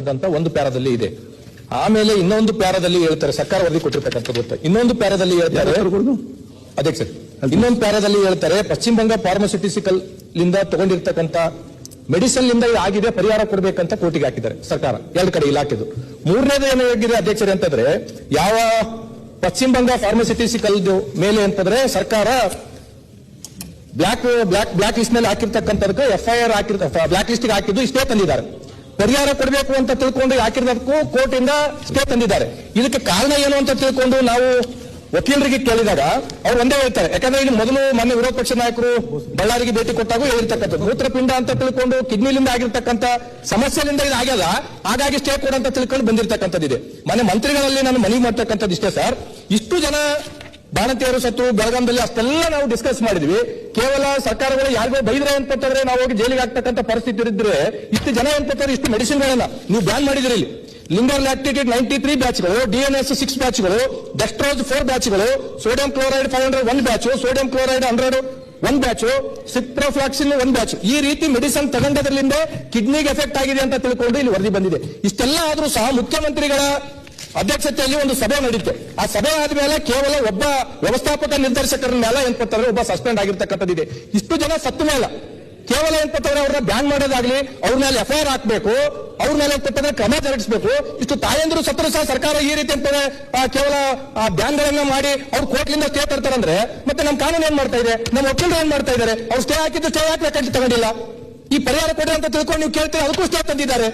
ಅಂತ ಒಂದು ಪ್ಯಾರಾದಲ್ಲಿ ಇದೆ. ಆಮೇಲೆ ಇನ್ನೊಂದು ಪ್ಯಾರಾದಲ್ಲಿ ಹೇಳ್ತಾರೆ, ಸರ್ಕಾರ ವರದಿ ಕೊಟ್ಟಿರ್ತಕ್ಕಂಥದ್ದು. ಇನ್ನೊಂದು ಪ್ಯಾರಾದಲ್ಲಿ ಹೇಳ್ತಾರೆ ಅಧ್ಯಕ್ಷ, ಇನ್ನೊಂದು ಪ್ಯಾರಾದಲ್ಲಿ ಹೇಳ್ತಾರೆ ಪಶ್ಚಿಮ ಬಂಗ ಫಾರ್ಮಾಸ್ಯೂಟಿಕಲ್ ಲಿಂದ ತಗೊಂಡಿರ್ತಕ್ಕಂಥ ಮೆಡಿಸಿನ್ ಲಿಂದ ಆಗಿದೆ, ಪರಿಹಾರ ಕೊಡಬೇಕಂತ ಕೋರ್ಟಿಗೆ ಹಾಕಿದ್ದಾರೆ ಸರ್ಕಾರ, ಎರಡು ಕಡೆ ಇಲಾಖೆದು. ಮೂರನೇದು ಏನು ಹೇಗಿದೆ ಅಧ್ಯಕ್ಷರೇ ಅಂತಂದ್ರೆ, ಯಾವ ಪಶ್ಚಿಮ ಬಂಗ ಫಾರ್ಮಾಸ್ಯೂಟಿಕಲ್ ಮೇಲೆ ಅಂತಂದ್ರೆ ಸರ್ಕಾರ ಬ್ಲಾಕ್ ಲಿಸ್ಟ್ ನಲ್ಲಿ ಹಾಕಿರ್ತಕ್ಕಂಥದಕ್ಕೆ FIR ಬ್ಲಾಕ್ ಲಿಸ್ಟ್ ಹಾಕಿದ್ದು ಇಷ್ಟೇ ತಂದಿದ್ದಾರೆ. ಪರಿಹಾರ ಕೊಡಬೇಕು ಅಂತ ತಿಳ್ಕೊಂಡು ಹಾಕಿರೋದಕ್ಕೂ ಕೋರ್ಟ್ ಇಂದ ಸ್ಟೇ ತಂದಿದ್ದಾರೆ. ಇದಕ್ಕೆ ಕಾರಣ ಏನು ಅಂತ ತಿಳ್ಕೊಂಡು ನಾವು ವಕೀಲರಿಗೆ ಕೇಳಿದಾಗ ಅವ್ರು ಒಂದೇ ಹೇಳ್ತಾರೆ, ಯಾಕಂದ್ರೆ ಇಲ್ಲಿ ಮೊದಲು ಮೊನ್ನೆ ವಿರೋಧ ಪಕ್ಷ ನಾಯಕರು ಬಳ್ಳಾರಿಗೆ ಭೇಟಿ ಕೊಟ್ಟಾಗೂ ಹೇಳಿರ್ತಕ್ಕಂಥದ್ದು ಮೂತ್ರಪಿಂಡ ಅಂತ ತಿಳ್ಕೊಂಡು ಕಿಡ್ನಿಲಿಂದ ಆಗಿರ್ತಕ್ಕಂಥ ಸಮಸ್ಯೆಲಿಂದ ಇದು ಆಗ್ಯದ, ಹಾಗಾಗಿ ಸ್ಟೇ ಕೊಡ ಅಂತ ತಿಳ್ಕೊಂಡು ಬಂದಿರತಕ್ಕಂಥದ್ದಿದೆ. ಮೊನ್ನೆ ಮಂತ್ರಿಗಳಲ್ಲಿ ನಾನು ಮನವಿ ಮಾಡ್ತಕ್ಕಂಥದ್ದು ಇಷ್ಟೇ ಸರ್, ಇಷ್ಟು ಜನ ಬಾಣತಿಯರು ಸತ್ತು ಬೆಳಗಾಂದಲ್ಲಿ ಅಷ್ಟೆಲ್ಲ ನಾವು ಡಿಸ್ಕಸ್ ಮಾಡಿದ್ವಿ. ಕೇವಲ ಸರ್ಕಾರಗಳು ಯಾರಿಗೋ ಬೈದ್ರೆ ಅಂತಂದ್ರೆ ನಾವು ಹೋಗಿ ಜೈಲಿಗೆ ಹಾಕ್ತಕ್ಕಂಥ ಪರಿಸ್ಥಿತಿ ಇದ್ರೆ ಇಷ್ಟು ಜನ ಅಂತಂದ್ರೆ ಇಷ್ಟು ಮೆಡಿಸಿನ್ಗಳನ್ನ ನೀವು ಬ್ಯಾನ್ ಮಾಡಿದ್ರಿ. ಇಲ್ಲಿ ಲಿಂಗರ್ ಲ್ಯಾಕ್ಟಿಟೇಟ್ 93 ಬ್ಯಾಚ್ಗಳು, DNS 6 ಬ್ಯಾಚ್ಗಳು, ಡೆಕ್ಸ್ಟ್ರೋಸ್ 4 ಬ್ಯಾಚ್ಗಳು, sodium chloride 500 1 batch, sodium chloride 100 1 batch, ciprofloxacin 1 batch, ಈ ರೀತಿ ಮೆಡಿಸಿನ್ ತಗೊಂಡದ್ರಿಂದ ಕಿಡ್ನಿಗೆ ಎಫೆಕ್ಟ್ ಆಗಿದೆ ಅಂತ ತಿಳ್ಕೊಂಡು ಇಲ್ಲಿ ವರದಿ ಬಂದಿದೆ. ಇಷ್ಟೆಲ್ಲ ಆದ್ರೂ ಸಹ ಮುಖ್ಯಮಂತ್ರಿಗಳ ಅಧ್ಯಕ್ಷತೆಯಲ್ಲಿ ಒಂದು ಸಭೆ ನಡೆಯುತ್ತೆ. ಆ ಸಭೆ ಆದ್ಮೇಲೆ ಕೇವಲ ಒಬ್ಬ ವ್ಯವಸ್ಥಾಪಕ ನಿರ್ದೇಶಕರ ಮೇಲೆ ಏನ್ಪತ್ತಂದ್ರೆ ಒಬ್ಬ ಸಸ್ಪೆಂಡ್ ಆಗಿರ್ತಕ್ಕಂಥದ್ದಿದೆ. ಇಷ್ಟು ಜನ ಸತ್ತ ಮೇಲೆ ಕೇವಲ ಏನ್ಪತ್ತಂದ್ರೆ ಅವ್ರನ್ನ ಬ್ಯಾನ್ ಮಾಡೋದಾಗ್ಲಿ, ಅವ್ರ ಮೇಲೆ FIR ಹಾಕಬೇಕು, ಅವ್ರ ಮೇಲೆ ಏನ್ಪತ್ತಂದ್ರೆ ಕ್ರಮ ಜರುಗಿಸಬೇಕು. ಇಷ್ಟು ತಾಯಂದ್ರು ಸತ್ತರು ಸಹ ಸರ್ಕಾರ ಈ ರೀತಿ ಅಂತಂದ್ರೆ ಕೇವಲ ಬ್ಯಾನ್ ಗಳನ್ನ ಮಾಡಿ ಅವ್ರು ಕೋರ್ಟ್ಲಿಂದ ಸ್ಟೇ ತರ್ತಾರಂದ್ರೆ ಮತ್ತೆ ನಮ್ಮ ಕಾನೂನು ಏನ್ ಮಾಡ್ತಾ ಇದೆ, ನಮ್ಮ ವಕೀಲರು ಏನ್ ಮಾಡ್ತಾ ಇದ್ದಾರೆ, ಅವ್ರು ಸ್ಟೇ ಹಾಕಿದ್ದು ಸ್ಟೇ ಹಾಕ್ಬೇಕಂತ ತಗೊಂಡಿಲ್ಲ. ಈ ಪರಿಹಾರ ಕೊಡಿ ಅಂತ ತಿಳ್ಕೊಂಡು ನೀವು ಕೇಳ್ತೀರಿ, ಅದಕ್ಕೂ ಸ್ಟೇ ತಂದಿದ್ದಾರೆ.